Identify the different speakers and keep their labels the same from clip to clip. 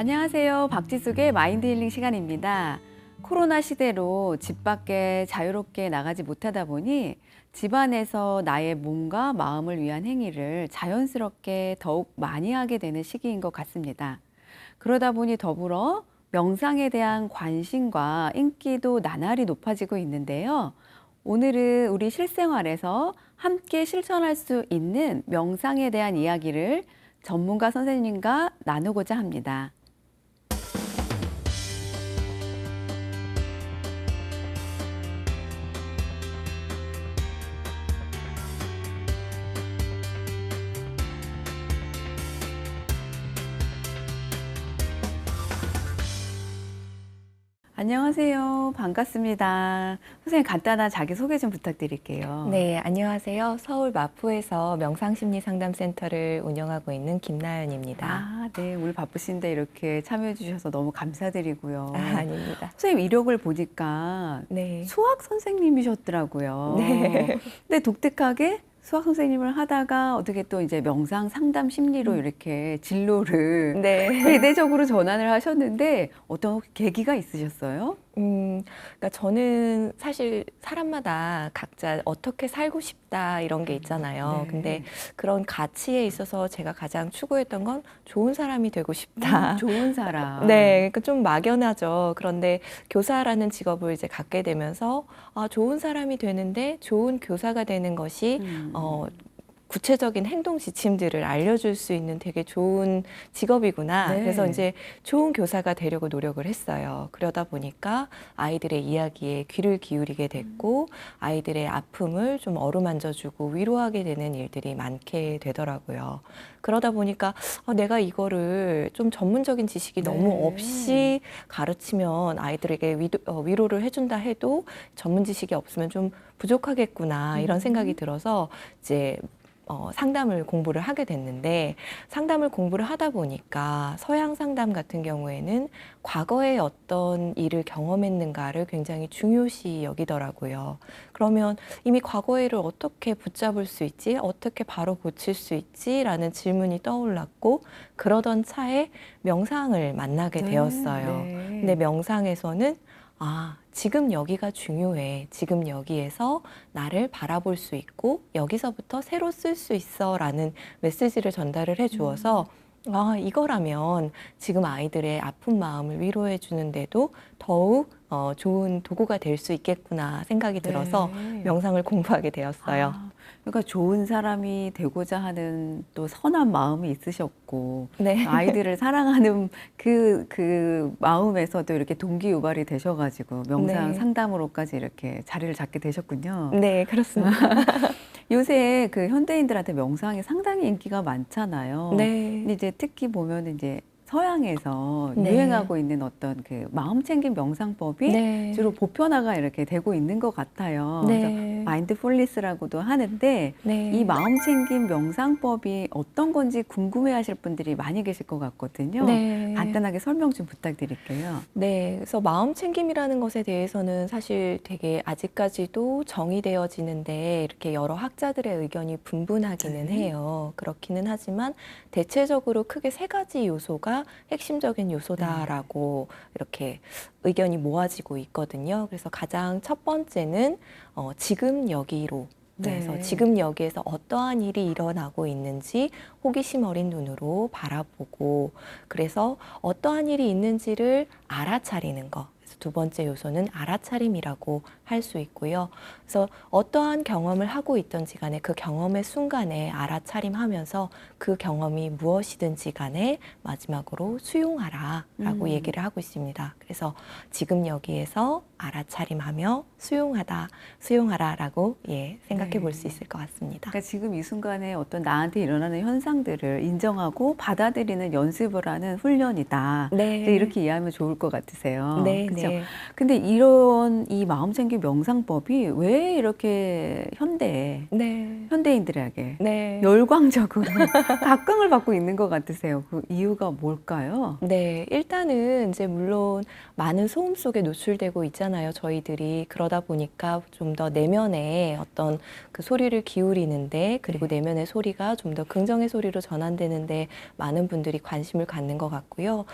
Speaker 1: 안녕하세요. 박지숙의 마인드 힐링 시간입니다. 코로나 시대로 집 밖에 자유롭게 나가지 못하다 보니 집안에서 나의 몸과 마음을 위한 행위를 자연스럽게 더욱 많이 하게 되는 시기인 것 같습니다. 그러다 보니 더불어 명상에 대한 관심과 인기도 나날이 높아지고 있는데요. 오늘은 우리 실생활에서 함께 실천할 수 있는 명상에 대한 이야기를 전문가 선생님과 나누고자 합니다. 안녕하세요. 반갑습니다. 선생님 간단한 자기소개 좀 부탁드릴게요.
Speaker 2: 네, 안녕하세요. 서울 마포에서 명상심리상담센터를 운영하고 있는 김나연입니다.
Speaker 1: 네. 오늘 바쁘신데 이렇게 참여해 주셔서 너무 감사드리고요.
Speaker 2: 아닙니다.
Speaker 1: 선생님 이력을 보니까
Speaker 2: 네.
Speaker 1: 수학 선생님이셨더라고요.
Speaker 2: 네.
Speaker 1: 근데 독특하게 수학 선생님을 하다가 어떻게 또 이제 명상 상담 심리로 이렇게 진로를
Speaker 2: 네.
Speaker 1: 대대적으로 전환을 하셨는데 어떤 계기가 있으셨어요?
Speaker 2: 그러니까 저는 사실 사람마다 각자 어떻게 살고 싶다 이런 게 있잖아요.
Speaker 1: 네.
Speaker 2: 근데 그런 가치에 있어서 제가 가장 추구했던 건 좋은 사람이 되고 싶다.
Speaker 1: 좋은 사람.
Speaker 2: 네, 그러니까 좀 막연하죠. 그런데 교사라는 직업을 이제 갖게 되면서 좋은 사람이 되는데 좋은 교사가 되는 것이 구체적인 행동 지침들을 알려줄 수 있는 되게 좋은 직업이구나.
Speaker 1: 네.
Speaker 2: 그래서 이제 좋은 교사가 되려고 노력을 했어요. 그러다 보니까 아이들의 이야기에 귀를 기울이게 됐고 아이들의 아픔을 좀 어루만져주고 위로하게 되는 일들이 많게 되더라고요. 그러다 보니까 내가 이거를 좀 전문적인 지식이 너무 없이 가르치면 아이들에게 위로를 해준다 해도 전문 지식이 없으면 좀 부족하겠구나 이런 생각이 들어서 이제 상담을 공부를 하게 됐는데 상담을 공부를 하다 보니까 서양 상담 같은 경우에는 과거에 어떤 일을 경험했는가를 굉장히 중요시 여기더라고요. 그러면 이미 과거의 일을 어떻게 붙잡을 수 있지? 어떻게 바로 고칠 수 있지? 라는 질문이 떠올랐고 그러던 차에 명상을 만나게 되었어요. 근데 명상에서는 지금 여기가 중요해. 지금 여기에서 나를 바라볼 수 있고 여기서부터 새로 쓸 수 있어 라는 메시지를 전달을 해 주어서 이거라면 지금 아이들의 아픈 마음을 위로해 주는데도 더욱 좋은 도구가 될 수 있겠구나 생각이 들어서 명상을 공부하게 되었어요.
Speaker 1: 그러니까 좋은 사람이 되고자 하는 또 선한 마음이 있으셨고
Speaker 2: 네.
Speaker 1: 아이들을 사랑하는 그 마음에서도 이렇게 동기유발이 되셔가지고 명상
Speaker 2: 네.
Speaker 1: 상담으로까지 이렇게 자리를 잡게 되셨군요.
Speaker 2: 네, 그렇습니다.
Speaker 1: 요새 그 현대인들한테 명상이 상당히 인기가 많잖아요.
Speaker 2: 네.
Speaker 1: 근데 이제 특히 보면 이제 서양에서
Speaker 2: 네.
Speaker 1: 유행하고 있는 어떤 그 마음챙김 명상법이
Speaker 2: 네.
Speaker 1: 주로 보편화가 이렇게 되고 있는 것 같아요.
Speaker 2: 네.
Speaker 1: 그래서 마인드풀니스라고도 하는데
Speaker 2: 네.
Speaker 1: 이 마음챙김 명상법이 어떤 건지 궁금해하실 분들이 많이 계실 것 같거든요.
Speaker 2: 네.
Speaker 1: 간단하게 설명 좀 부탁드릴게요.
Speaker 2: 네, 그래서 마음 챙김이라는 것에 대해서는 사실 되게 아직까지도 정의되어지는데 이렇게 여러 학자들의 의견이 분분하기는 해요. 그렇기는 하지만 대체적으로 크게 세 가지 요소가 핵심적인 요소다라고 이렇게 의견이 모아지고 있거든요. 그래서 가장 첫 번째는 지금 여기로. 그래서 지금 여기에서 어떠한 일이 일어나고 있는지 호기심 어린 눈으로 바라보고 그래서 어떠한 일이 있는지를 알아차리는 것. 그래서 두 번째 요소는 알아차림이라고 할 수 있고요. 그래서 어떠한 경험을 하고 있던지 간에 그 경험의 순간에 알아차림하면서 그 경험이 무엇이든지 간에 마지막으로 수용하라라고 얘기를 하고 있습니다. 그래서 지금 여기에서 알아차림하며 수용하라라고 생각해 볼 수 있을 것 같습니다.
Speaker 1: 그러니까 지금 이 순간에 어떤 나한테 일어나는 현상들을 인정하고 받아들이는 연습을 하는 훈련이다.
Speaker 2: 네.
Speaker 1: 이렇게 이해하면 좋을 것 같으세요.
Speaker 2: 네,
Speaker 1: 그렇죠?
Speaker 2: 네.
Speaker 1: 근데 이런 이 마음챙김 명상법이 왜 이렇게
Speaker 2: 네.
Speaker 1: 현대인들에게
Speaker 2: 네.
Speaker 1: 열광적으로 각광을 받고 있는 것 같으세요? 그 이유가 뭘까요?
Speaker 2: 네, 일단은 이제 물론 많은 소음 속에 노출되고 있잖아요, 저희들이. 그러다 보니까 좀 더 내면에 어떤 그 소리를 기울이는데, 그리고 내면의 소리가 좀 더 긍정의 소리로 전환되는데 많은 분들이 관심을 갖는 것 같고요.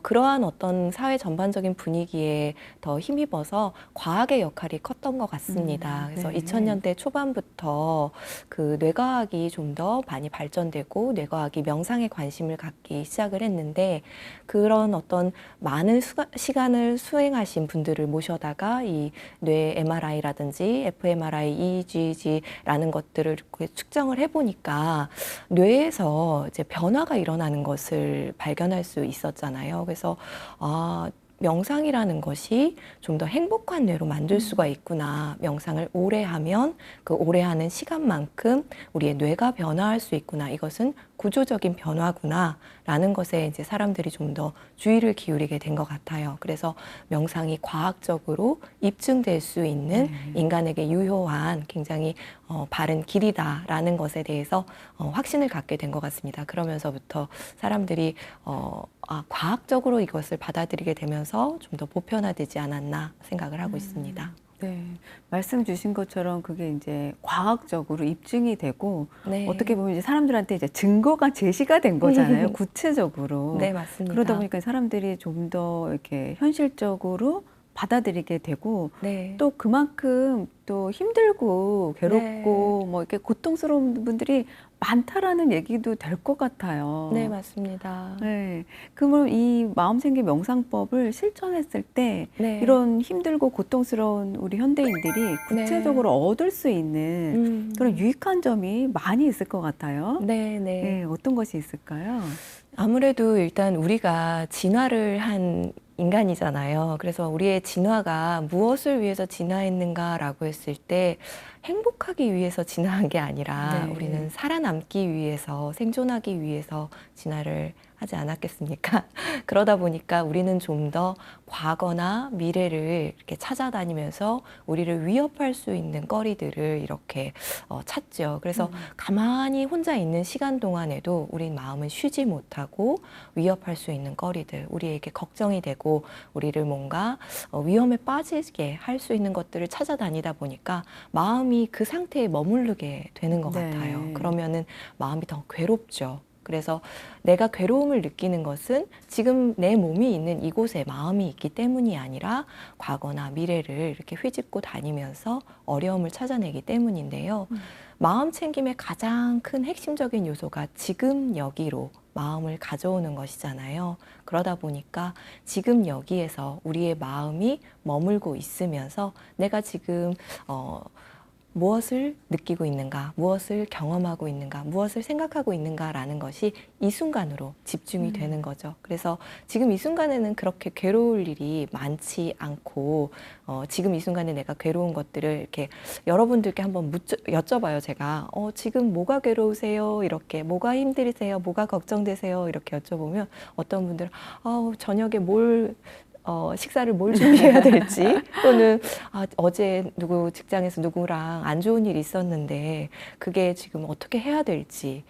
Speaker 2: 그러한 어떤 사회 전반적인 분위기에 더 힘입어서 과학의 역할이 컸던 것 같습니다. 그래서
Speaker 1: 네.
Speaker 2: 2000년대 초반부터 그 뇌과학이 좀 더 많이 발전되고 뇌과학이 명상에 관심을 갖기 시작을 했는데, 그런 어떤 많은 시간을 수행하신 분들을 모셔다가 이 뇌 MRI라든지 fMRI, EEG라는 것들을 이렇게 측정을 해보니까 뇌에서 이제 변화가 일어나는 것을 발견할 수 있었잖아요. 그래서 명상이라는 것이 좀 더 행복한 뇌로 만들 수가 있구나. 명상을 오래 하면 그 오래 하는 시간만큼 우리의 뇌가 변화할 수 있구나. 이것은 구조적인 변화구나. 라는 것에 이제 사람들이 좀 더 주의를 기울이게 된 것 같아요. 그래서 명상이 과학적으로 입증될 수 있는 인간에게 유효한 굉장히 바른 길이다라는 것에 대해서 확신을 갖게 된 것 같습니다. 그러면서부터 사람들이 과학적으로 이것을 받아들이게 되면서 좀 더 보편화되지 않았나 생각을 하고 있습니다.
Speaker 1: 네, 말씀 주신 것처럼 그게 이제 과학적으로 입증이 되고
Speaker 2: 네.
Speaker 1: 어떻게 보면 이제 사람들한테 이제 증거가 제시가 된 거잖아요, 구체적으로.
Speaker 2: 네, 맞습니다.
Speaker 1: 그러다 보니까 사람들이 좀 더 이렇게 현실적으로 받아들이게 되고
Speaker 2: 네.
Speaker 1: 또 그만큼 또 힘들고 괴롭고 뭐 이렇게 고통스러운 분들이 많다라는 얘기도 될 것 같아요.
Speaker 2: 네, 맞습니다.
Speaker 1: 네. 그러면 이 마음챙김 명상법을 실천했을 때
Speaker 2: 네.
Speaker 1: 이런 힘들고 고통스러운 우리 현대인들이 구체적으로 얻을 수 있는 그런 유익한 점이 많이 있을 것 같아요.
Speaker 2: 네, 네.
Speaker 1: 네, 어떤 것이 있을까요?
Speaker 2: 아무래도 일단 우리가 진화를 한 인간이잖아요. 그래서 우리의 진화가 무엇을 위해서 진화했는가라고 했을 때 행복하기 위해서 진화한 게 아니라
Speaker 1: 네.
Speaker 2: 우리는 살아남기 위해서, 생존하기 위해서 진화를 하지 않았겠습니까? 그러다 보니까 우리는 좀 더 과거나 미래를 이렇게 찾아다니면서 우리를 위협할 수 있는 거리들을 이렇게 찾죠. 그래서 가만히 혼자 있는 시간 동안에도 우리 마음은 쉬지 못하고 위협할 수 있는 거리들, 우리에게 걱정이 되고 우리를 뭔가 위험에 빠지게 할 수 있는 것들을 찾아다니다 보니까 마음이 그 상태에 머무르게 되는 것
Speaker 1: 네.
Speaker 2: 같아요. 그러면은 마음이 더 괴롭죠. 그래서 내가 괴로움을 느끼는 것은 지금 내 몸이 있는 이곳에 마음이 있기 때문이 아니라 과거나 미래를 이렇게 휘짓고 다니면서 어려움을 찾아내기 때문인데요. 마음 챙김의 가장 큰 핵심적인 요소가 지금 여기로 마음을 가져오는 것이잖아요. 그러다 보니까 지금 여기에서 우리의 마음이 머물고 있으면서 내가 지금 무엇을 느끼고 있는가, 무엇을 경험하고 있는가, 무엇을 생각하고 있는가라는 것이 이 순간으로 집중이 되는 거죠. 그래서 지금 이 순간에는 그렇게 괴로울 일이 많지 않고 지금 이 순간에 내가 괴로운 것들을 이렇게 여러분들께 한번 여쭤봐요. 제가 지금 뭐가 괴로우세요? 이렇게 뭐가 힘들으세요? 뭐가 걱정되세요? 이렇게 여쭤보면 어떤 분들은 저녁에 식사를 뭘 준비해야 될지 또는 어제 누구 직장에서 누구랑 안 좋은 일이 있었는데 그게 지금 어떻게 해야 될지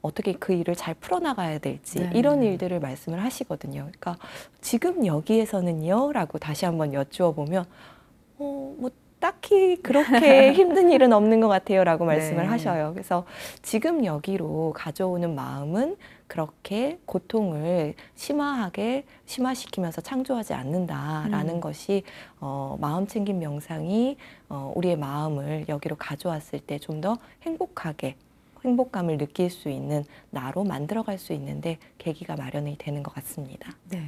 Speaker 2: 어떻게 그 일을 잘 풀어나가야 될지
Speaker 1: 네.
Speaker 2: 이런 일들을 말씀을 하시거든요. 그러니까 지금 여기에서는요? 라고 다시 한번 여쭈어 보면 뭐 딱히 그렇게 힘든 일은 없는 것 같아요 라고 말씀을
Speaker 1: 네.
Speaker 2: 하셔요. 그래서 지금 여기로 가져오는 마음은 그렇게 고통을 심화시키면서 창조하지 않는다라는 것이 마음챙김 명상이 우리의 마음을 여기로 가져왔을 때 좀 더 행복감을 느낄 수 있는 나로 만들어갈 수 있는데 계기가 마련이 되는 것 같습니다.
Speaker 1: 네.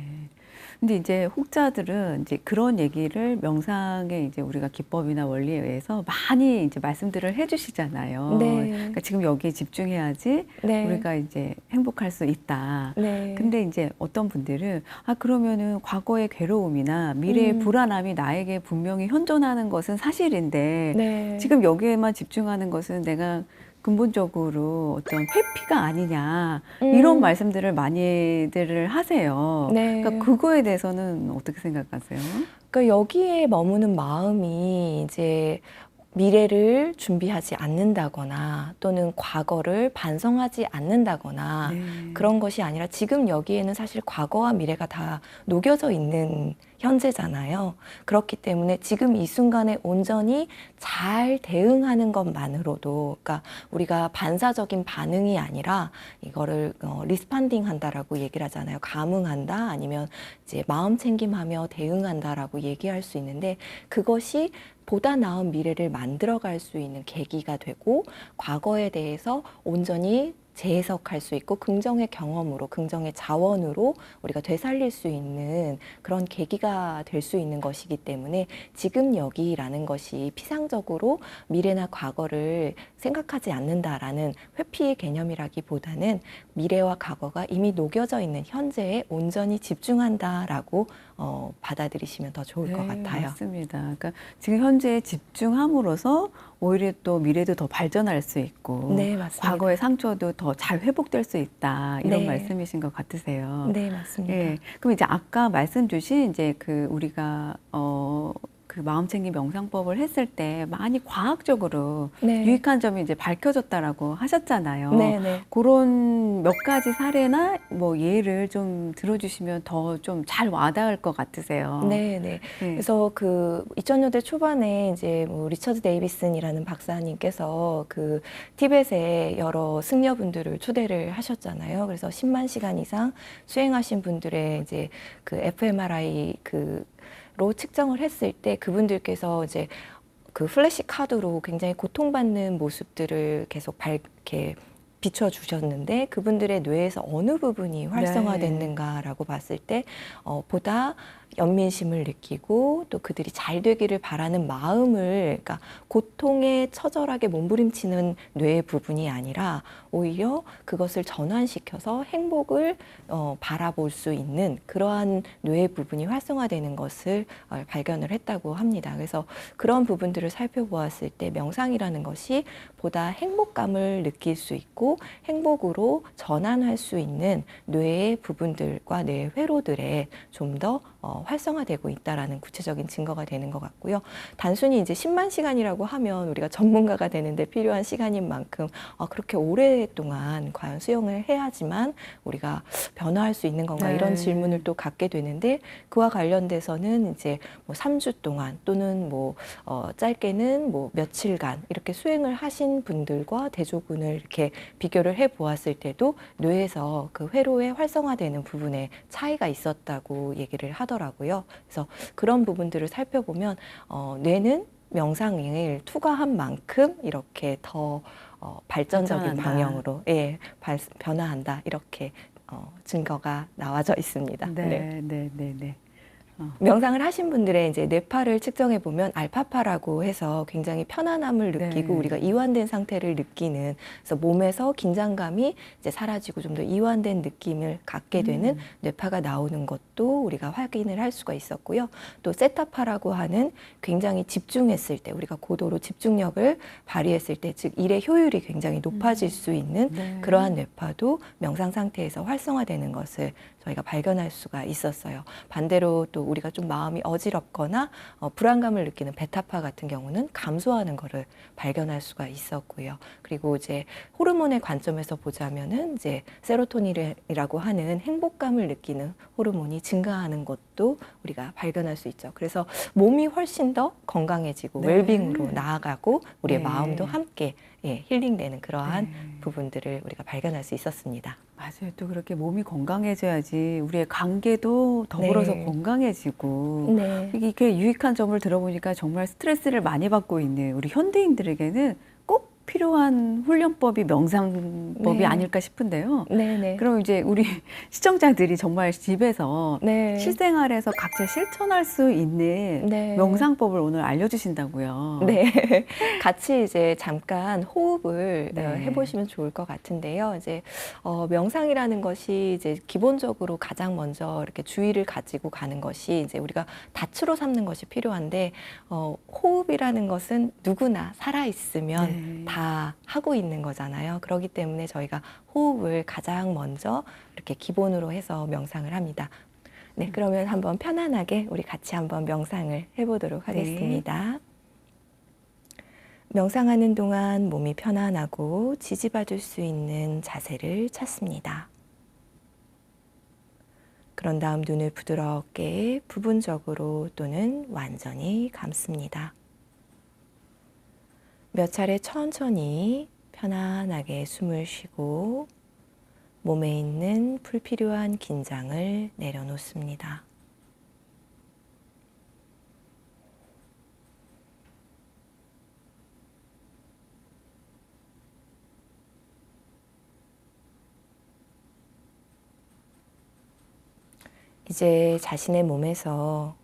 Speaker 1: 근데 이제 혹자들은 이제 그런 얘기를 명상의 이제 우리가 기법이나 원리에 의해서 많이 이제 말씀들을 해주시잖아요.
Speaker 2: 네.
Speaker 1: 그러니까 지금 여기에 집중해야지
Speaker 2: 네.
Speaker 1: 우리가 이제 행복할 수 있다.
Speaker 2: 네.
Speaker 1: 근데 이제 어떤 분들은 그러면은 과거의 괴로움이나 미래의 불안함이 나에게 분명히 현존하는 것은 사실인데
Speaker 2: 네.
Speaker 1: 지금 여기에만 집중하는 것은 내가 근본적으로 어떤 회피가 아니냐 이런 말씀들을 많이들 하세요.
Speaker 2: 네.
Speaker 1: 그러니까 그거에 대해서는 어떻게 생각하세요?
Speaker 2: 그러니까 여기에 머무는 마음이 이제 미래를 준비하지 않는다거나 또는 과거를 반성하지 않는다거나
Speaker 1: 네.
Speaker 2: 그런 것이 아니라 지금 여기에는 사실 과거와 미래가 다 녹여져 있는 현재잖아요. 그렇기 때문에 지금 이 순간에 온전히 잘 대응하는 것만으로도, 그러니까 우리가 반사적인 반응이 아니라 이거를 리스판딩 한다라고 얘기를 하잖아요. 감응한다, 아니면 이제 마음 챙김하며 대응한다라고 얘기할 수 있는데, 그것이 보다 나은 미래를 만들어갈 수 있는 계기가 되고, 과거에 대해서 온전히 재해석할 수 있고 긍정의 경험으로, 긍정의 자원으로 우리가 되살릴 수 있는 그런 계기가 될 수 있는 것이기 때문에, 지금 여기라는 것이 피상적으로 미래나 과거를 생각하지 않는다라는 회피의 개념이라기보다는 미래와 과거가 이미 녹여져 있는 현재에 온전히 집중한다라고 받아들이시면 더 좋을 것 같아요.
Speaker 1: 맞습니다. 그러니까 지금 현재에 집중함으로써 오히려 또 미래도 더 발전할 수 있고
Speaker 2: 네, 맞습니다.
Speaker 1: 과거의 상처도 더 잘 회복될 수 있다 이런
Speaker 2: 네.
Speaker 1: 말씀이신 것 같으세요.
Speaker 2: 네, 맞습니다.
Speaker 1: 예. 그럼 이제 아까 말씀 주신 이제 그 우리가 그 마음챙김 명상법을 했을 때 많이 과학적으로
Speaker 2: 네.
Speaker 1: 유익한 점이 이제 밝혀졌다라고 하셨잖아요.
Speaker 2: 네, 네.
Speaker 1: 그런 몇 가지 사례나 뭐 예를 좀 들어주시면 더 좀 잘 와닿을 것 같으세요.
Speaker 2: 네, 네.
Speaker 1: 네.
Speaker 2: 그래서 그 2000년대 초반에 이제 뭐 리처드 데이비슨이라는 박사님께서 그 티벳에 여러 승려분들을 초대를 하셨잖아요. 그래서 10만 시간 이상 수행하신 분들의 이제 그 fMRI 로 측정을 했을 때 그분들께서 이제 그 플래시 카드로 굉장히 고통받는 모습들을 계속 이렇게 비춰주셨는데, 그분들의 뇌에서 어느 부분이 활성화됐는가라고 봤을 때 보다 연민심을 느끼고 또 그들이 잘 되기를 바라는 마음을, 그러니까 고통에 처절하게 몸부림치는 뇌의 부분이 아니라 오히려 그것을 전환시켜서 행복을 바라볼 수 있는 그러한 뇌의 부분이 활성화되는 것을 발견을 했다고 합니다. 그래서 그런 부분들을 살펴보았을 때 명상이라는 것이 보다 행복감을 느낄 수 있고 행복으로 전환할 수 있는 뇌의 부분들과 뇌의 회로들에 좀 더 활성화되고 있다라는 구체적인 증거가 되는 것 같고요. 단순히 이제 10만 시간이라고 하면 우리가 전문가가 되는데 필요한 시간인 만큼 그렇게 오랫동안 과연 수용을 해야지만 우리가 변화할 수 있는 건가,
Speaker 1: 네.
Speaker 2: 이런 질문을 또 갖게 되는데, 그와 관련돼서는 이제 뭐 3주 동안 또는 뭐 짧게는 뭐 며칠간 이렇게 수행을 하신 분들과 대조군을 이렇게 비교를 해 보았을 때도 뇌에서 그 회로에 활성화되는 부분에 차이가 있었다고 얘기를 하더라고요. 그래서 그런 부분들을 살펴보면 뇌는 명상을 투과한 만큼 이렇게 더 발전적인
Speaker 1: 발전한다.
Speaker 2: 방향으로 변화한다, 이렇게 증거가 나와져 있습니다.
Speaker 1: 네, 네, 네, 네.
Speaker 2: 명상을 하신 분들의 이제 뇌파를 측정해 보면 알파파라고 해서 굉장히 편안함을 느끼고
Speaker 1: 네.
Speaker 2: 우리가 이완된 상태를 느끼는, 그래서 몸에서 긴장감이 이제 사라지고 좀 더 이완된 느낌을 갖게 되는 뇌파가 나오는 것도 우리가 확인을 할 수가 있었고요. 또 세타파라고 하는 굉장히 집중했을 때, 우리가 고도로 집중력을 발휘했을 때, 즉 일의 효율이 굉장히 높아질 수 있는
Speaker 1: 네.
Speaker 2: 그러한 뇌파도 명상 상태에서 활성화되는 것을 저희가 발견할 수가 있었어요. 반대로 또 우리가 좀 마음이 어지럽거나 불안감을 느끼는 베타파 같은 경우는 감소하는 것을 발견할 수가 있었고요. 그리고 이제 호르몬의 관점에서 보자면은 이제 세로토닌이라고 하는 행복감을 느끼는 호르몬이 증가하는 것도 우리가 발견할 수 있죠. 그래서 몸이 훨씬 더 건강해지고
Speaker 1: 네.
Speaker 2: 웰빙으로 나아가고 우리의
Speaker 1: 네.
Speaker 2: 마음도 함께 힐링되는 그러한
Speaker 1: 네.
Speaker 2: 부분들을 우리가 발견할 수 있었습니다.
Speaker 1: 맞아요. 또 그렇게 몸이 건강해져야지 우리의 관계도 더불어서
Speaker 2: 네.
Speaker 1: 건강해지고
Speaker 2: 네.
Speaker 1: 이게 유익한 점을 들어보니까 정말 스트레스를 많이 받고 있는 우리 현대인들에게는 꼭 필요한 훈련법이 명상법이
Speaker 2: 네.
Speaker 1: 아닐까 싶은데요.
Speaker 2: 네네.
Speaker 1: 그럼 이제 우리 시청자들이 정말 집에서
Speaker 2: 네.
Speaker 1: 실생활에서 각자 실천할 수 있는
Speaker 2: 네.
Speaker 1: 명상법을 오늘 알려주신다고요.
Speaker 2: 네. 같이 이제 잠깐 호흡을
Speaker 1: 네.
Speaker 2: 해보시면 좋을 것 같은데요. 이제 명상이라는 것이 이제 기본적으로 가장 먼저 이렇게 주의를 가지고 가는 것이 이제 우리가 다추로 삼는 것이 필요한데, 호흡이라는 것은 누구나 살아있으면
Speaker 1: 네.
Speaker 2: 다 다 하고 있는 거잖아요. 그렇기 때문에 저희가 호흡을 가장 먼저 이렇게 기본으로 해서 명상을 합니다. 네, 그러면 한번 편안하게 우리 같이 한번 명상을 해보도록
Speaker 1: 네.
Speaker 2: 하겠습니다. 명상하는 동안 몸이 편안하고 지지받을 수 있는 자세를 찾습니다. 그런 다음 눈을 부드럽게 부분적으로 또는 완전히 감습니다. 몇 차례 천천히 편안하게 숨을 쉬고 몸에 있는 불필요한 긴장을 내려놓습니다. 이제 자신의 몸에서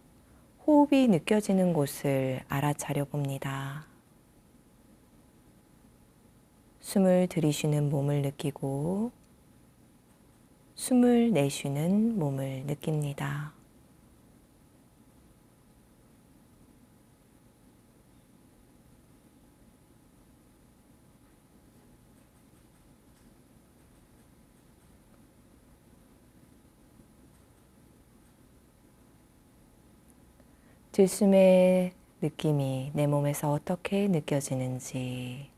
Speaker 2: 호흡이 느껴지는 곳을 알아차려 봅니다. 숨을 들이쉬는 몸을 느끼고 숨을 내쉬는 몸을 느낍니다. 들숨의 느낌이 내 몸에서 어떻게 느껴지는지,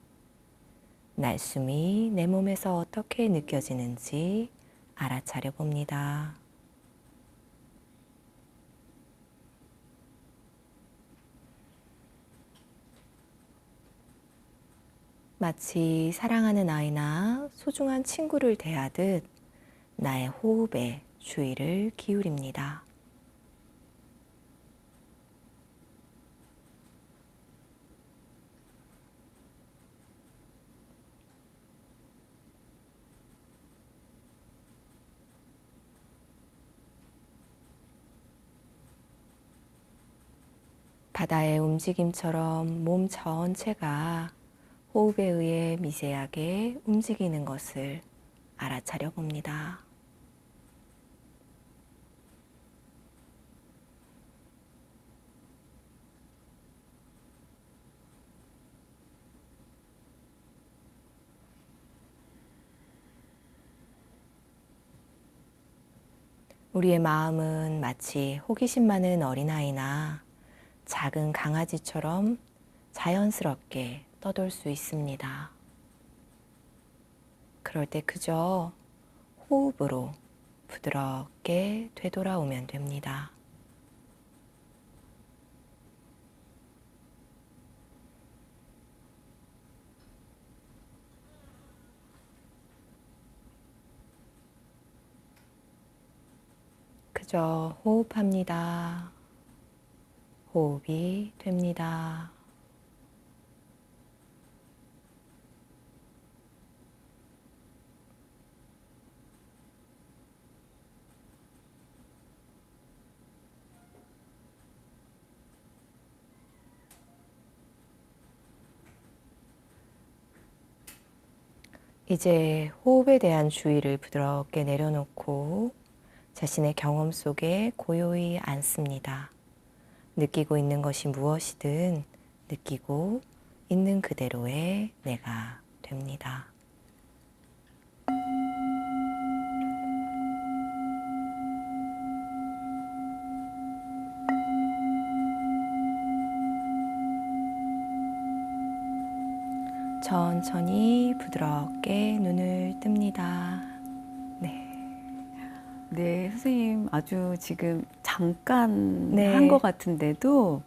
Speaker 2: 날숨이 내 몸에서 어떻게 느껴지는지 알아차려 봅니다. 마치 사랑하는 아이나 소중한 친구를 대하듯 나의 호흡에 주의를 기울입니다. 바다의 움직임처럼 몸 전체가 호흡에 의해 미세하게 움직이는 것을 알아차려 봅니다. 우리의 마음은 마치 호기심 많은 어린아이나 작은 강아지처럼 자연스럽게 떠돌 수 있습니다. 그럴 때 그저 호흡으로 부드럽게 되돌아오면 됩니다. 그저 호흡합니다. 호흡이 됩니다. 이제 호흡에 대한 주의를 부드럽게 내려놓고 자신의 경험 속에 고요히 앉습니다. 느끼고 있는 것이 무엇이든 느끼고 있는 그대로의 내가 됩니다. 천천히 부드럽게 눈을 뜹니다. 네.
Speaker 1: 네, 선생님 아주 지금 잠깐
Speaker 2: 네.
Speaker 1: 한 것 같은데도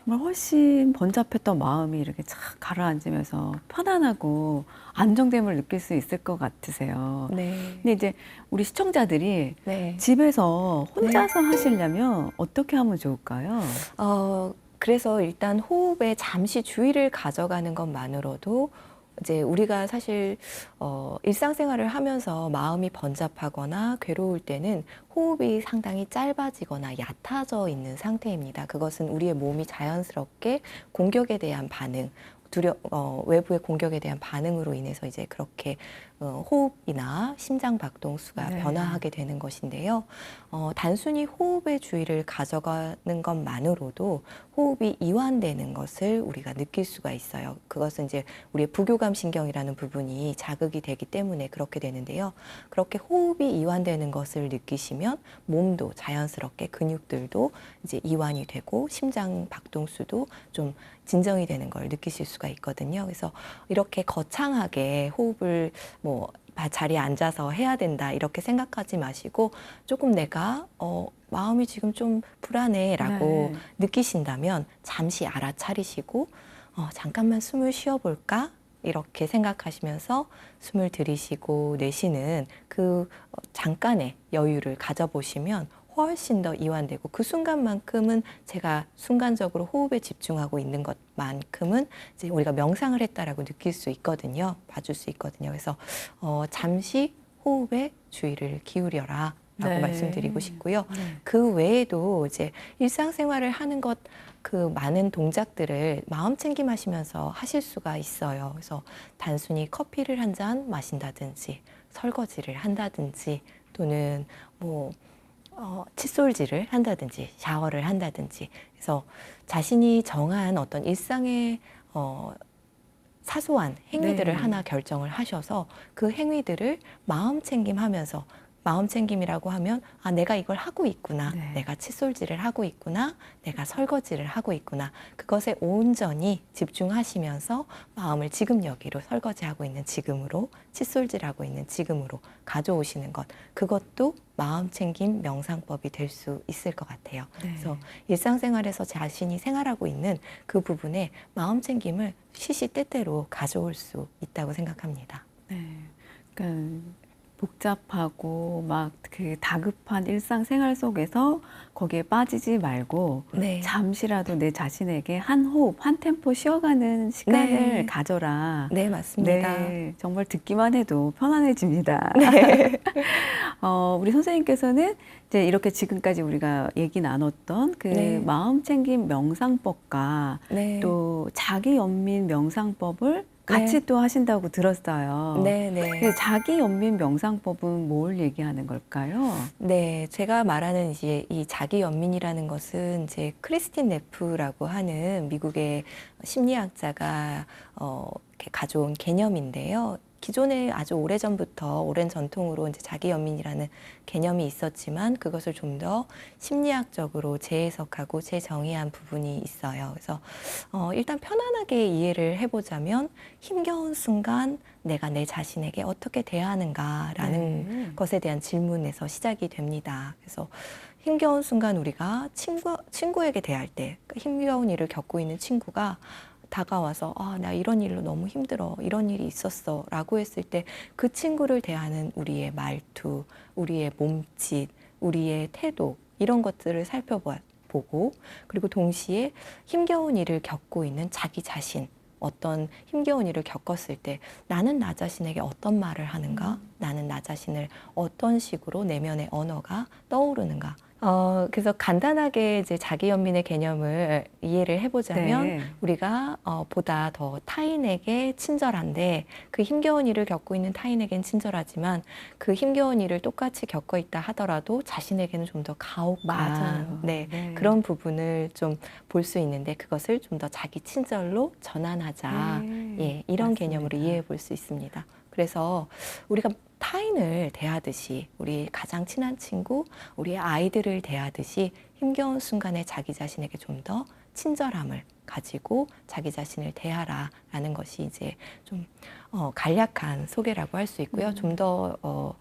Speaker 1: 정말 훨씬 번잡했던 마음이 이렇게 착 가라앉으면서 편안하고 안정됨을 느낄 수 있을 것 같으세요.
Speaker 2: 네.
Speaker 1: 근데 이제 우리 시청자들이
Speaker 2: 네.
Speaker 1: 집에서 혼자서 하시려면 어떻게 하면 좋을까요?
Speaker 2: 그래서 일단 호흡에 잠시 주의를 가져가는 것만으로도 이제 우리가 사실 일상생활을 하면서 마음이 번잡하거나 괴로울 때는 호흡이 상당히 짧아지거나 얕아져 있는 상태입니다. 그것은 우리의 몸이 자연스럽게 공격에 대한 반응, 외부의 공격에 대한 반응으로 인해서 이제 그렇게 호흡이나 심장 박동수가
Speaker 1: 네.
Speaker 2: 변화하게 되는 것인데요. 단순히 호흡의 주의를 가져가는 것만으로도 호흡이 이완되는 것을 우리가 느낄 수가 있어요. 그것은 이제 우리의 부교감 신경이라는 부분이 자극이 되기 때문에 그렇게 되는데요. 그렇게 호흡이 이완되는 것을 느끼시면 몸도 자연스럽게 근육들도 이제 이완이 되고 심장 박동수도 좀 진정이 되는 걸 느끼실 수가 있거든요. 그래서 이렇게 거창하게 호흡을 뭐 자리에 앉아서 해야 된다 이렇게 생각하지 마시고 조금 내가 마음이 지금 좀 불안해라고
Speaker 1: 네.
Speaker 2: 느끼신다면 잠시 알아차리시고 잠깐만 숨을 쉬어볼까? 이렇게 생각하시면서 숨을 들이쉬고 내쉬는 그 잠깐의 여유를 가져보시면 훨씬 더 이완되고 그 순간만큼은 제가 순간적으로 호흡에 집중하고 있는 것만큼은 이제 우리가 명상을 했다라고 느낄 수 있거든요. 봐줄 수 있거든요. 그래서 잠시 호흡에 주의를 기울여라 라고
Speaker 1: 네.
Speaker 2: 말씀드리고 싶고요.
Speaker 1: 네.
Speaker 2: 그 외에도 이제 일상생활을 하는 것 그 많은 동작들을 마음 챙김하시면서 하실 수가 있어요. 그래서 단순히 커피를 한 잔 마신다든지 설거지를 한다든지 또는 뭐 칫솔질을 한다든지 샤워를 한다든지 그래서 자신이 정한 어떤 일상의 사소한 행위들을
Speaker 1: 네.
Speaker 2: 하나 결정을 하셔서 그 행위들을 마음 챙김하면서 마음 챙김이라고 하면 내가 이걸 하고 있구나.
Speaker 1: 네.
Speaker 2: 내가 칫솔질을 하고 있구나. 내가 설거지를 하고 있구나. 그것에 온전히 집중하시면서 마음을 지금 여기로 설거지하고 있는 지금으로 칫솔질하고 있는 지금으로 가져오시는 것. 그것도 마음 챙김 명상법이 될 수 있을 것 같아요.
Speaker 1: 네.
Speaker 2: 그래서 일상생활에서 자신이 생활하고 있는 그 부분에 마음 챙김을 시시때때로 가져올 수 있다고 생각합니다.
Speaker 1: 네. 그러니까 복잡하고 막 그 다급한 일상생활 속에서 거기에 빠지지 말고
Speaker 2: 네.
Speaker 1: 잠시라도 내 자신에게 한 호흡, 한 템포 쉬어가는 시간을
Speaker 2: 네.
Speaker 1: 가져라.
Speaker 2: 네, 맞습니다.
Speaker 1: 네, 정말 듣기만 해도 편안해집니다.
Speaker 2: 네.
Speaker 1: 우리 선생님께서는 이제 이렇게 지금까지 우리가 얘기 나눴던 그
Speaker 2: 네.
Speaker 1: 마음 챙김 명상법과
Speaker 2: 네.
Speaker 1: 또 자기 연민 명상법을 같이 또 하신다고 들었어요.
Speaker 2: 네, 네.
Speaker 1: 근데 자기 연민 명상법은 뭘 얘기하는 걸까요?
Speaker 2: 네, 제가 말하는 이제 이 자기 연민이라는 것은 이제 크리스틴 네프라고 하는 미국의 심리학자가 이렇게 가져온 개념인데요. 기존에 아주 오래전부터 오랜 전통으로 이제 자기 연민이라는 개념이 있었지만 그것을 좀 더 심리학적으로 재해석하고 재정의한 부분이 있어요. 그래서 일단 편안하게 이해를 해보자면 힘겨운 순간 내가 내 자신에게 어떻게 대하는가라는
Speaker 1: 네.
Speaker 2: 것에 대한 질문에서 시작이 됩니다. 그래서 힘겨운 순간 우리가 친구에게 대할 때 힘겨운 일을 겪고 있는 친구가 다가와서 나 이런 일로 너무 힘들어. 이런 일이 있었어. 라고 했을 때 그 친구를 대하는 우리의 말투, 우리의 몸짓, 우리의 태도 이런 것들을 살펴보고 그리고 동시에 힘겨운 일을 겪고 있는 자기 자신 어떤 힘겨운 일을 겪었을 때 나는 나 자신에게 어떤 말을 하는가? 나는 나 자신을 어떤 식으로 내면의 언어가 떠오르는가? 그래서 간단하게 이제 자기 연민의 개념을 이해를 해보자면
Speaker 1: 네.
Speaker 2: 우리가 보다 더 타인에게 친절한데 그 힘겨운 일을 겪고 있는 타인에겐 친절하지만 그 힘겨운 일을 똑같이 겪어 있다 하더라도 자신에게는 좀 더 가혹한
Speaker 1: 맞아요.
Speaker 2: 네,
Speaker 1: 네.
Speaker 2: 그런 부분을 좀 볼 수 있는데 그것을 좀 더 자기 친절로 전환하자.
Speaker 1: 네.
Speaker 2: 예, 이런
Speaker 1: 맞습니다.
Speaker 2: 개념으로 이해해 볼 수 있습니다. 그래서 우리가 타인을 대하듯이 우리 가장 친한 친구, 우리 아이들을 대하듯이 힘겨운 순간에 자기 자신에게 좀 더 친절함을 가지고 자기 자신을 대하라라는 것이 이제 좀 간략한 소개라고 할 수 있고요. 좀 더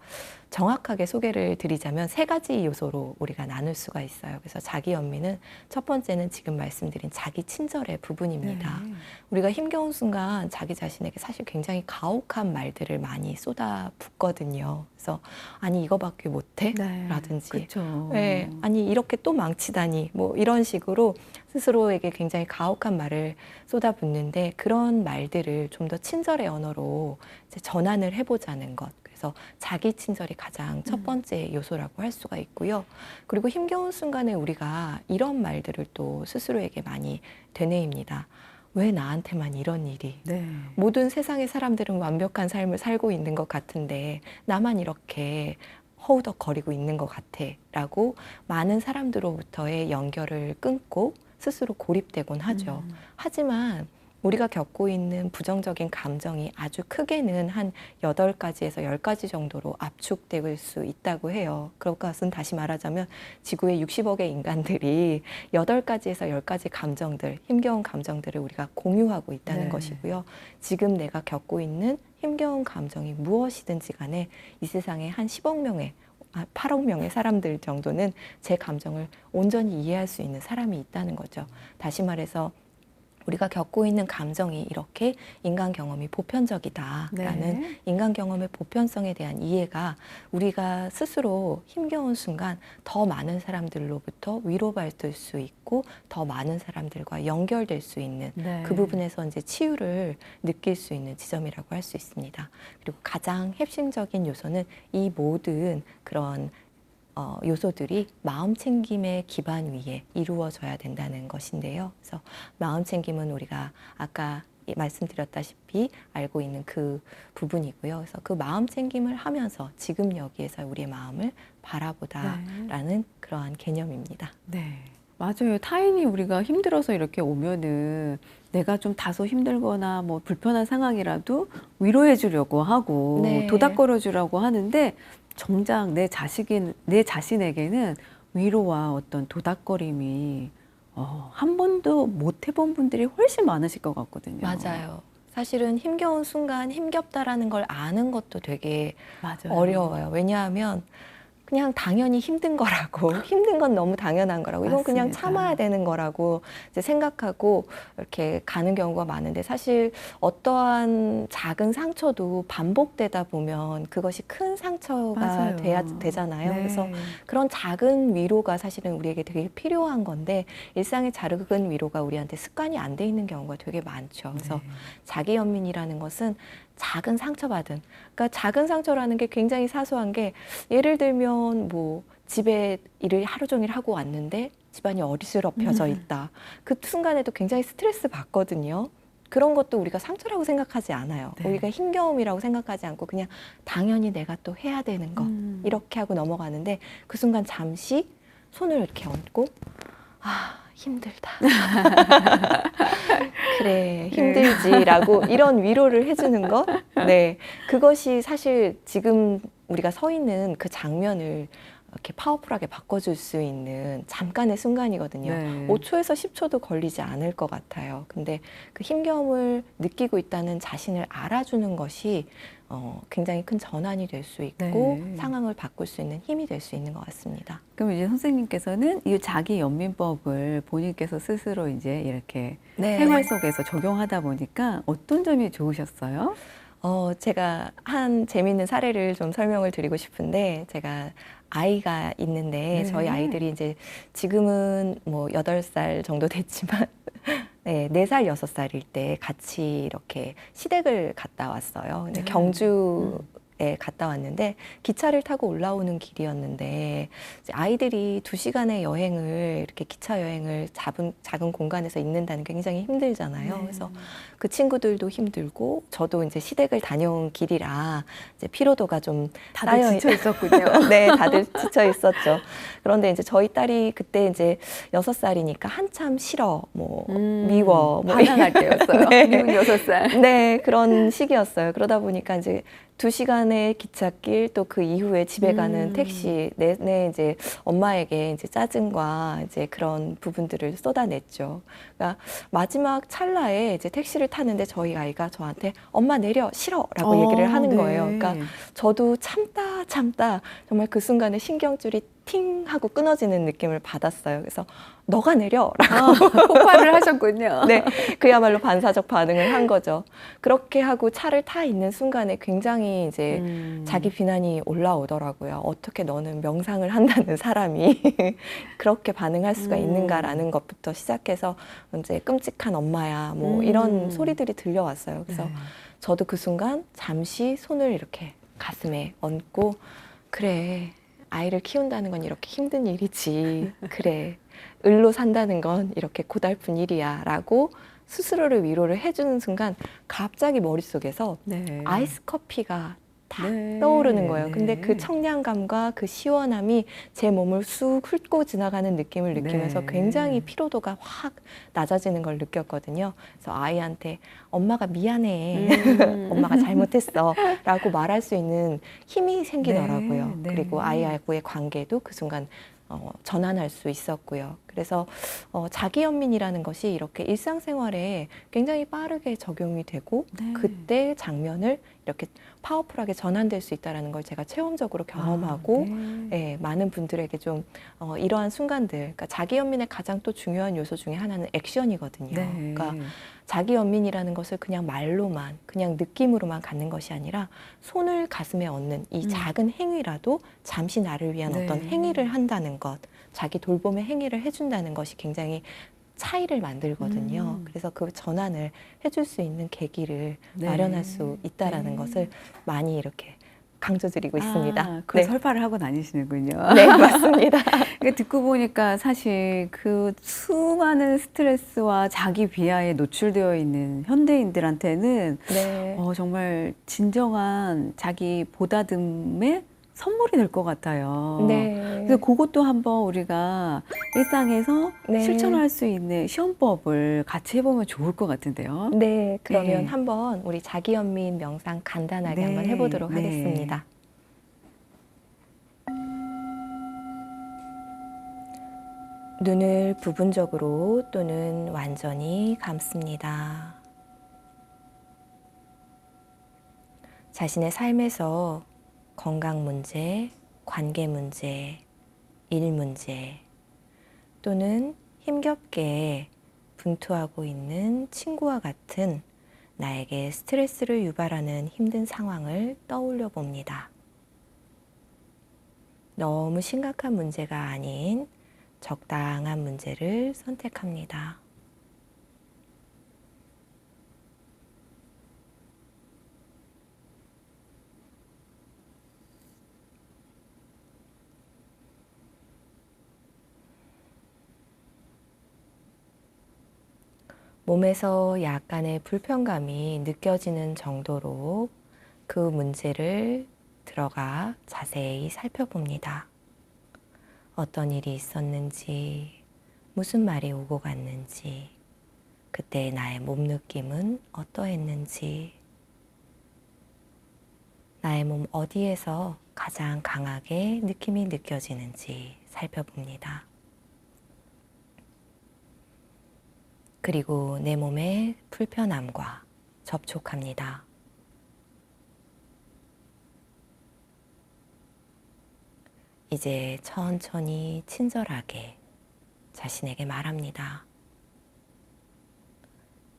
Speaker 2: 정확하게 소개를 드리자면 3가지 요소로 우리가 나눌 수가 있어요. 그래서 자기 연민은 첫 번째는 지금 말씀드린 자기 친절의 부분입니다.
Speaker 1: 네.
Speaker 2: 우리가 힘겨운 순간 자기 자신에게 사실 굉장히 가혹한 말들을 많이 쏟아붓거든요. 그래서 아니 이거밖에 못해?
Speaker 1: 네.
Speaker 2: 라든지
Speaker 1: 그렇죠.
Speaker 2: 네, 아니 이렇게 또 망치다니 뭐 이런 식으로 스스로에게 굉장히 가혹한 말을 쏟아붓는데 그런 말들을 좀 더 친절의 언어로 이제 전환을 해보자는 것. 그래서 자기 친절이 가장 첫 번째 요소라고 할 수가 있고요. 그리고 힘겨운 순간에 우리가 이런 말들을 또 스스로에게 많이 되뇌입니다. 왜 나한테만 이런 일이?
Speaker 1: 네.
Speaker 2: 모든 세상의 사람들은 완벽한 삶을 살고 있는 것 같은데 나만 이렇게 허우덕거리고 있는 것 같아 라고 많은 사람들로부터의 연결을 끊고 스스로 고립되곤 하죠. 하지만 우리가 겪고 있는 부정적인 감정이 아주 크게는 한 8가지에서 10가지 정도로 압축될 수 있다고 해요. 그것은 다시 말하자면 지구의 60억의 인간들이 8가지에서 10가지 감정들, 힘겨운 감정들을 우리가 공유하고 있다는
Speaker 1: 네.
Speaker 2: 것이고요. 지금 내가 겪고 있는 힘겨운 감정이 무엇이든지 간에 이 세상에 한 10억 명의 8억 명의 사람들 정도는 제 감정을 온전히 이해할 수 있는 사람이 있다는 거죠. 다시 말해서 우리가 겪고 있는 감정이 이렇게 인간 경험이 보편적이다라는
Speaker 1: 네.
Speaker 2: 인간 경험의 보편성에 대한 이해가 우리가 스스로 힘겨운 순간 더 많은 사람들로부터 위로받을 수 있고 더 많은 사람들과 연결될 수 있는
Speaker 1: 네.
Speaker 2: 그 부분에서 이제 치유를 느낄 수 있는 지점이라고 할 수 있습니다. 그리고 가장 핵심적인 요소는 이 모든 그런 요소들이 마음 챙김의 기반 위에 이루어져야 된다는 것인데요. 그래서 마음 챙김은 우리가 아까 말씀드렸다시피 알고 있는 그 부분이고요. 그래서 그 마음 챙김을 하면서 지금 여기에서 우리의 마음을 바라보다라는 그러한 개념입니다.
Speaker 1: 네. 맞아요. 타인이 우리가 힘들어서 이렇게 오면은 내가 좀 다소 힘들거나 뭐 불편한 상황이라도 위로해 주려고 하고
Speaker 2: 네.
Speaker 1: 도닥거려 주려고 하는데 정작 내 자신에게는 위로와 어떤 도닥거림이 한 번도 못 해본 분들이 훨씬 많으실 것 같거든요.
Speaker 2: 맞아요. 사실은 힘겨운 순간 힘겹다라는 걸 아는 것도 되게
Speaker 1: 맞아요.
Speaker 2: 어려워요. 왜냐하면 그냥 당연히 힘든 거라고, 힘든 건 너무 당연한 거라고, 이건 그냥
Speaker 1: 맞습니다.
Speaker 2: 참아야 되는 거라고 이제 생각하고 이렇게 가는 경우가 많은데, 사실 어떠한 작은 상처도 반복되다 보면 그것이 큰 상처가
Speaker 1: 맞아요.
Speaker 2: 되잖아요.
Speaker 1: 네.
Speaker 2: 그래서 그런 작은 위로가 사실은 우리에게 되게 필요한 건데, 일상의 작은 위로가 우리한테 습관이 안 돼 있는 경우가 되게 많죠. 그래서
Speaker 1: 네.
Speaker 2: 자기 연민이라는 것은 작은 상처받은, 그러니까 작은 상처라는 게 굉장히 사소한 게, 예를 들면 뭐 집에 일을 하루 종일 하고 왔는데 집안이 어리스럽혀져 있다. 그 순간에도 굉장히 스트레스 받거든요. 그런 것도 우리가 상처라고 생각하지 않아요.
Speaker 1: 네.
Speaker 2: 우리가 힘겨움이라고 생각하지 않고 그냥 당연히 내가 또 해야 되는 거 이렇게 하고 넘어가는데, 그 순간 잠시 손을 이렇게 얹고 힘들다. 그래, 힘들지라고 이런 위로를 해주는 것. 네, 그것이 사실 지금 우리가 서 있는 그 장면을 이렇게 파워풀하게 바꿔줄 수 있는 잠깐의 순간이거든요.
Speaker 1: 네.
Speaker 2: 5초에서 10초도 걸리지 않을 것 같아요. 근데 그 힘겨움을 느끼고 있다는 자신을 알아주는 것이 굉장히 큰 전환이 될 수 있고
Speaker 1: 네.
Speaker 2: 상황을 바꿀 수 있는 힘이 될 수 있는 것 같습니다.
Speaker 1: 그럼 이제 선생님께서는 이 자기 연민법을 본인께서 스스로 이제 이렇게
Speaker 2: 네.
Speaker 1: 생활 속에서 적용하다 보니까 어떤 점이 좋으셨어요?
Speaker 2: 제가 한 재미있는 사례를 좀 설명을 드리고 싶은데, 제가 아이가 있는데,
Speaker 1: 네.
Speaker 2: 저희 아이들이 이제 지금은 뭐 8살 정도 됐지만, 네, 4살, 6살일 때 같이 이렇게 시댁을 갔다 왔어요. 근데
Speaker 1: 네.
Speaker 2: 경주에 갔다 왔는데, 기차를 타고 올라오는 길이었는데, 이제 아이들이 2시간의 여행을, 이렇게 기차 여행을 작은 공간에서 있는다는 게 굉장히 힘들잖아요.
Speaker 1: 네.
Speaker 2: 그래서 그 친구들도 힘들고, 저도 이제 시댁을 다녀온 길이라 이제 피로도가 좀
Speaker 1: 다들 지쳐 있었군요.
Speaker 2: 네, 다들 지쳐 있었죠. 그런데 이제 저희 딸이 그때 이제 6살이니까 한참 싫어, 뭐 미워, 뭐
Speaker 1: 반항할 때였어요.
Speaker 2: 네.
Speaker 1: 미운 6살.
Speaker 2: 네, 그런 시기였어요. 그러다 보니까 이제 2시간의 기찻길, 또 그 이후에 집에 가는 택시 내내 이제 엄마에게 이제 짜증과 이제 그런 부분들을 쏟아냈죠. 그러니까 마지막 찰나에 이제 택시를 타는데 저희 아이가 저한테 엄마 내려, 싫어라고 얘기를 하는
Speaker 1: 네.
Speaker 2: 거예요. 그러니까 저도 참다 정말 그 순간에 신경줄이 팅 하고 끊어지는 느낌을 받았어요. 그래서 너가 내려 라고
Speaker 1: 폭발을 하셨군요.
Speaker 2: 네, 그야말로 반사적 반응을 한 거죠. 그렇게 하고 차를 타 있는 순간에 굉장히 이제 자기 비난이 올라오더라고요. 어떻게 너는 명상을 한다는 사람이 그렇게 반응할 수가 있는가라는 것부터 시작해서 이제 끔찍한 엄마야, 뭐 이런 소리들이 들려왔어요. 그래서
Speaker 1: 네.
Speaker 2: 저도 그 순간 잠시 손을 이렇게 가슴에 얹고, 그래, 아이를 키운다는 건 이렇게 힘든 일이지. 그래, 을로 산다는 건 이렇게 고달픈 일이야 라고 스스로를 위로를 해주는 순간 갑자기 머릿속에서
Speaker 1: 네.
Speaker 2: 아이스 커피가 탁
Speaker 1: 네.
Speaker 2: 떠오르는 거예요. 근데
Speaker 1: 네.
Speaker 2: 그 청량감과 그 시원함이 제 몸을 쑥 훑고 지나가는 느낌을 느끼면서
Speaker 1: 네.
Speaker 2: 굉장히 피로도가 확 낮아지는 걸 느꼈거든요. 그래서 아이한테 엄마가 미안해. 엄마가 잘못했어. 라고 말할 수 있는 힘이 생기더라고요.
Speaker 1: 네. 네.
Speaker 2: 그리고 아이하고의 관계도 그 순간 전환할 수 있었고요. 그래서 자기연민이라는 것이 이렇게 일상생활에 굉장히 빠르게 적용이 되고
Speaker 1: 네.
Speaker 2: 그때 장면을 이렇게 파워풀하게 전환될 수 있다는 걸 제가 체험적으로 경험하고
Speaker 1: 네.
Speaker 2: 예, 많은 분들에게 좀 이러한 순간들, 그러니까 자기연민의 가장 또 중요한 요소 중에 하나는 액션이거든요.
Speaker 1: 네.
Speaker 2: 그러니까 자기연민이라는 것을 그냥 말로만, 그냥 느낌으로만 갖는 것이 아니라 손을 가슴에 얹는 이 작은 행위라도 잠시 나를 위한
Speaker 1: 네.
Speaker 2: 어떤 행위를 한다는 것, 자기 돌봄의 행위를 해준다는 것이 굉장히 차이를 만들거든요. 그래서 그 전환을 해줄 수 있는 계기를
Speaker 1: 네.
Speaker 2: 마련할 수 있다라는
Speaker 1: 네.
Speaker 2: 것을 많이 이렇게 강조드리고 있습니다.
Speaker 1: 그 설파를 하고 다니시는군요.
Speaker 2: 네, 맞습니다.
Speaker 1: 듣고 보니까 사실 그 수많은 스트레스와 자기 비하에 노출되어 있는 현대인들한테는
Speaker 2: 네.
Speaker 1: 정말 진정한 자기 보다듬의 선물이 될 것 같아요.
Speaker 2: 네.
Speaker 1: 그래서 그것도 한번 우리가 일상에서
Speaker 2: 네.
Speaker 1: 실천할 수 있는 시험법을 같이 해보면 좋을 것 같은데요.
Speaker 2: 네, 그러면
Speaker 1: 네.
Speaker 2: 한번 우리 자기연민 명상 간단하게
Speaker 1: 네,
Speaker 2: 한번 해보도록
Speaker 1: 네.
Speaker 2: 하겠습니다. 눈을 부분적으로 또는 완전히 감습니다. 자신의 삶에서 건강 문제, 관계 문제, 일 문제 또는 힘겹게 분투하고 있는 친구와 같은 나에게 스트레스를 유발하는 힘든 상황을 떠올려 봅니다. 너무 심각한 문제가 아닌 적당한 문제를 선택합니다. 몸에서 약간의 불편감이 느껴지는 정도로 그 문제를 들어가 자세히 살펴봅니다. 어떤 일이 있었는지, 무슨 말이 오고 갔는지, 그때 나의 몸 느낌은 어떠했는지, 나의 몸 어디에서 가장 강하게 느낌이 느껴지는지 살펴봅니다. 그리고 내 몸의 불편함과 접촉합니다. 이제 천천히 친절하게 자신에게 말합니다.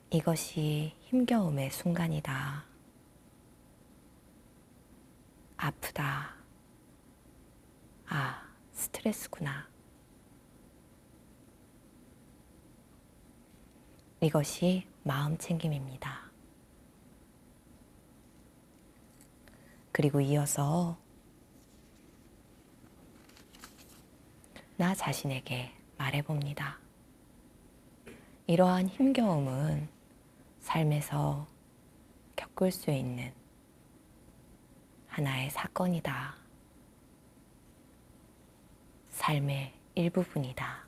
Speaker 2: 이것이 힘겨움의 순간이다. 아프다. 아, 스트레스구나. 이것이 마음 챙김입니다. 그리고 이어서 나 자신에게 말해봅니다. 이러한 힘겨움은 삶에서 겪을 수 있는 하나의 사건이다. 삶의 일부분이다.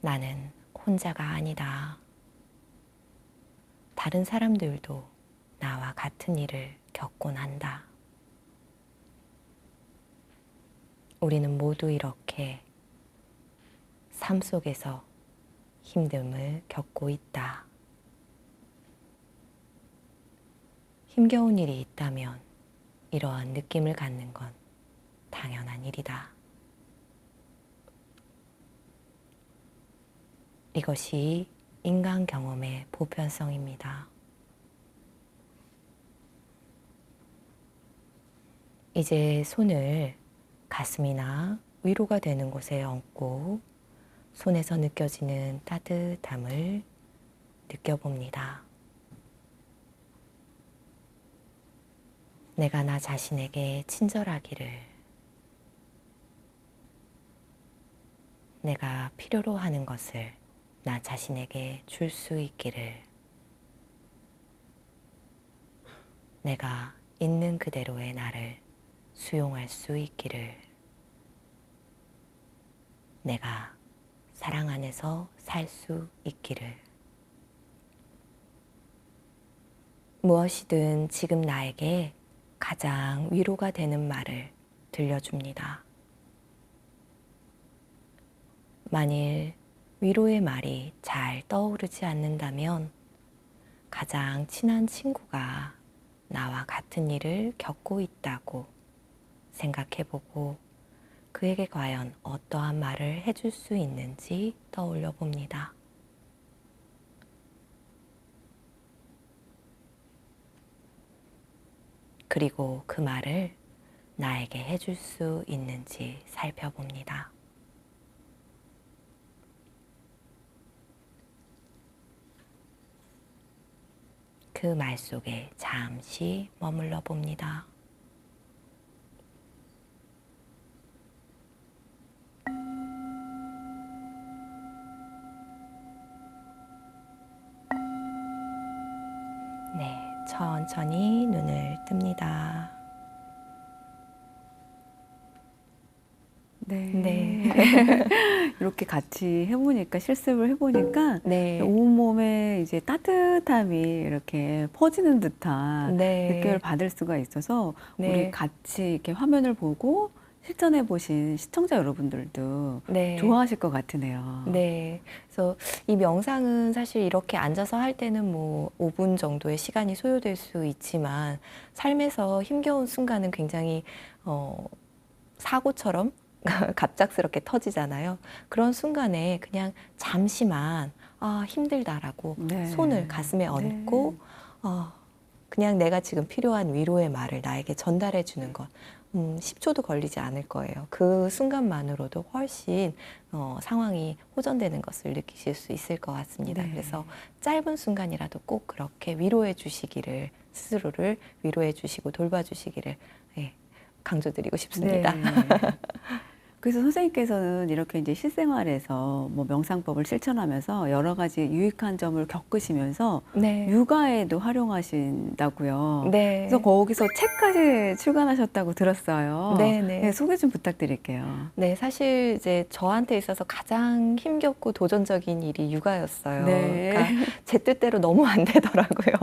Speaker 2: 나는 혼자가 아니다. 다른 사람들도 나와 같은 일을 겪곤 한다. 우리는 모두 이렇게 삶 속에서 힘듦을 겪고 있다. 힘겨운 일이 있다면 이러한 느낌을 갖는 건 당연한 일이다. 이것이 인간 경험의 보편성입니다. 이제 손을 가슴이나 위로가 되는 곳에 얹고 손에서 느껴지는 따뜻함을 느껴봅니다. 내가 나 자신에게 친절하기를, 내가 필요로 하는 것을 나 자신에게 줄 수 있기를. 내가 있는 그대로의 나를 수용할 수 있기를. 내가 사랑 안에서 살 수 있기를. 무엇이든 지금 나에게 가장 위로가 되는 말을 들려줍니다. 만일 위로의 말이 잘 떠오르지 않는다면 가장 친한 친구가 나와 같은 일을 겪고 있다고 생각해보고 그에게 과연 어떠한 말을 해줄 수 있는지 떠올려 봅니다. 그리고 그 말을 나에게 해줄 수 있는지 살펴봅니다. 그 말 속에 잠시 머물러 봅니다. 네, 천천히 눈을 뜹니다.
Speaker 1: 네. 이렇게 같이 해보니까, 실습을 해보니까,
Speaker 2: 네.
Speaker 1: 온몸에 이제 따뜻함이 이렇게 퍼지는 듯한
Speaker 2: 네.
Speaker 1: 느낌을 받을 수가 있어서,
Speaker 2: 네.
Speaker 1: 우리 같이 이렇게 화면을 보고 실전해보신 시청자 여러분들도
Speaker 2: 네.
Speaker 1: 좋아하실 것 같으네요.
Speaker 2: 네. 그래서 이 명상은 사실 이렇게 앉아서 할 때는 뭐 5분 정도의 시간이 소요될 수 있지만 삶에서 힘겨운 순간은 굉장히 사고처럼 갑작스럽게 터지잖아요. 그런 순간에 그냥 잠시만 힘들다라고
Speaker 1: 네.
Speaker 2: 손을 가슴에 얹고 그냥 내가 지금 필요한 위로의 말을 나에게 전달해 주는 것. 10초도 걸리지 않을 거예요. 그 순간만으로도 훨씬 상황이 호전되는 것을 느끼실 수 있을 것 같습니다.
Speaker 1: 네.
Speaker 2: 그래서 짧은 순간이라도 꼭 그렇게 위로해 주시기를, 스스로를 위로해 주시고 돌봐주시기를 강조드리고 싶습니다.
Speaker 1: 네. 그래서 선생님께서는 이렇게 이제 실생활에서 뭐 명상법을 실천하면서 여러 가지 유익한 점을 겪으시면서
Speaker 2: 네.
Speaker 1: 육아에도 활용하신다고요.
Speaker 2: 네.
Speaker 1: 그래서 거기서 책까지 출간하셨다고 들었어요.
Speaker 2: 네, 네.
Speaker 1: 네, 소개 좀 부탁드릴게요.
Speaker 2: 네, 사실 이제 저한테 있어서 가장 힘겹고 도전적인 일이 육아였어요.
Speaker 1: 네.
Speaker 2: 그러니까 제 뜻대로 너무 안 되더라고요.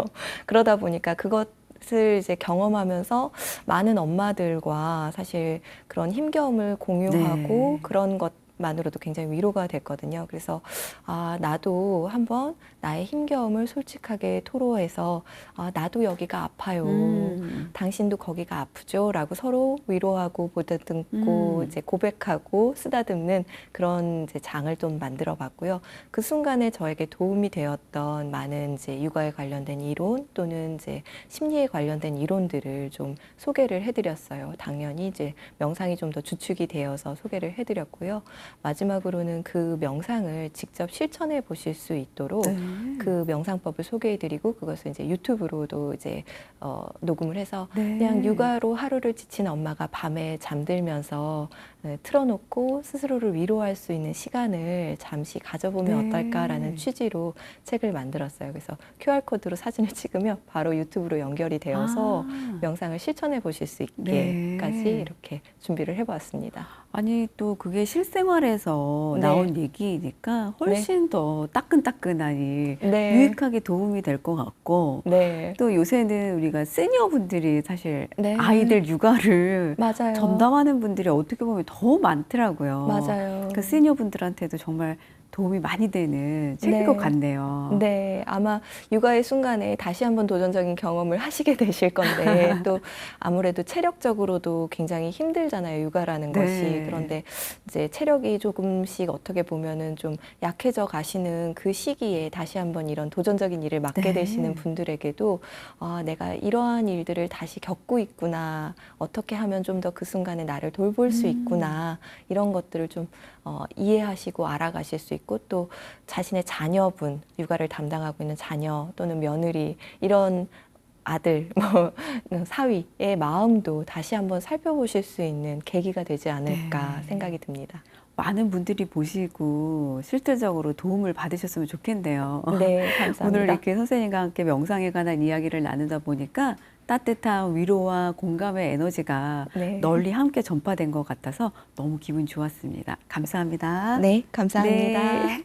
Speaker 2: 그러다 보니까 그것을 이제 경험하면서 많은 엄마들과 사실 그런 힘겨움을 공유하고
Speaker 1: 네.
Speaker 2: 그런 것만으로도 굉장히 위로가 됐거든요. 그래서 나도 한번 나의 힘겨움을 솔직하게 토로해서 나도 여기가 아파요. 당신도 거기가 아프죠? 라고 서로 위로하고 보다듬고 이제 고백하고 쓰다듬는 그런 이제 장을 좀 만들어 봤고요. 그 순간에 저에게 도움이 되었던 많은 이제 육아에 관련된 이론 또는 이제 심리에 관련된 이론들을 좀 소개를 해드렸어요. 당연히 이제 명상이 좀 더 주축이 되어서 소개를 해드렸고요. 마지막으로는 그 명상을 직접 실천해 보실 수 있도록
Speaker 1: 네.
Speaker 2: 그 명상법을 소개해드리고 그것을 이제 유튜브로도 이제 녹음을 해서
Speaker 1: 네.
Speaker 2: 그냥 육아로 하루를 지친 엄마가 밤에 잠들면서 틀어놓고 스스로를 위로할 수 있는 시간을 잠시 가져보면
Speaker 1: 네.
Speaker 2: 어떨까라는 취지로 책을 만들었어요. 그래서 QR코드로 사진을 찍으면 바로 유튜브로 연결이 되어서 명상을 실천해 보실 수 있게까지
Speaker 1: 네.
Speaker 2: 이렇게 준비를 해보았습니다.
Speaker 1: 아니, 또 그게 실생활에서
Speaker 2: 네.
Speaker 1: 나온 얘기니까 훨씬 더 따끈따끈하니
Speaker 2: 네.
Speaker 1: 유익하게 도움이 될 것 같고,
Speaker 2: 네.
Speaker 1: 또 요새는 우리가 시니어분들이 사실
Speaker 2: 네.
Speaker 1: 아이들 육아를
Speaker 2: 맞아요.
Speaker 1: 전담하는 분들이 어떻게 보면 더 많더라고요.
Speaker 2: 맞아요.
Speaker 1: 그 시니어분들한테도 정말 도움이 많이 되는 책일
Speaker 2: 네.
Speaker 1: 것 같네요.
Speaker 2: 네, 아마 육아의 순간에 다시 한번 도전적인 경험을 하시게 되실 건데 또 아무래도 체력적으로도 굉장히 힘들잖아요, 육아라는
Speaker 1: 네.
Speaker 2: 것이. 그런데 이제 체력이 조금씩 어떻게 보면은 좀 약해져 가시는 그 시기에 다시 한번 이런 도전적인 일을 맡게
Speaker 1: 네.
Speaker 2: 되시는 분들에게도 내가 이러한 일들을 다시 겪고 있구나, 어떻게 하면 좀 더 그 순간에 나를 돌볼 수 있구나, 이런 것들을 좀 이해하시고 알아가실 수 있고 또 자신의 자녀분, 육아를 담당하고 있는 자녀 또는 며느리 이런 아들, 사위의 마음도 다시 한번 살펴보실 수 있는 계기가 되지 않을까
Speaker 1: 네.
Speaker 2: 생각이 듭니다.
Speaker 1: 많은 분들이 보시고 실질적으로 도움을 받으셨으면 좋겠네요.
Speaker 2: 네, 감사합니다.
Speaker 1: 오늘 이렇게 선생님과 함께 명상에 관한 이야기를 나누다 보니까 따뜻한 위로와 공감의 에너지가
Speaker 2: 네.
Speaker 1: 널리 함께 전파된 것 같아서 너무 기분 좋았습니다. 감사합니다.
Speaker 2: 네, 감사합니다.
Speaker 1: 네.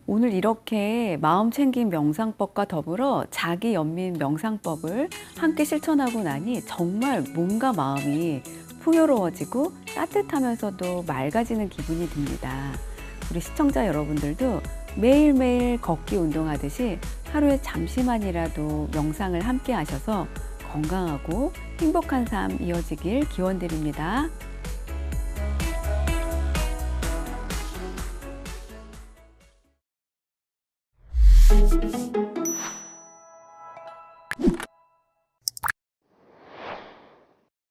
Speaker 1: 오늘 이렇게 마음 챙김 명상법과 더불어 자기 연민 명상법을 함께 실천하고 나니 정말 몸과 마음이 풍요로워지고 따뜻하면서도 맑아지는 기분이 듭니다. 우리 시청자 여러분들도 매일매일 걷기 운동하듯이 하루에 잠시만이라도 명상을 함께 하셔서 건강하고 행복한 삶 이어지길 기원드립니다.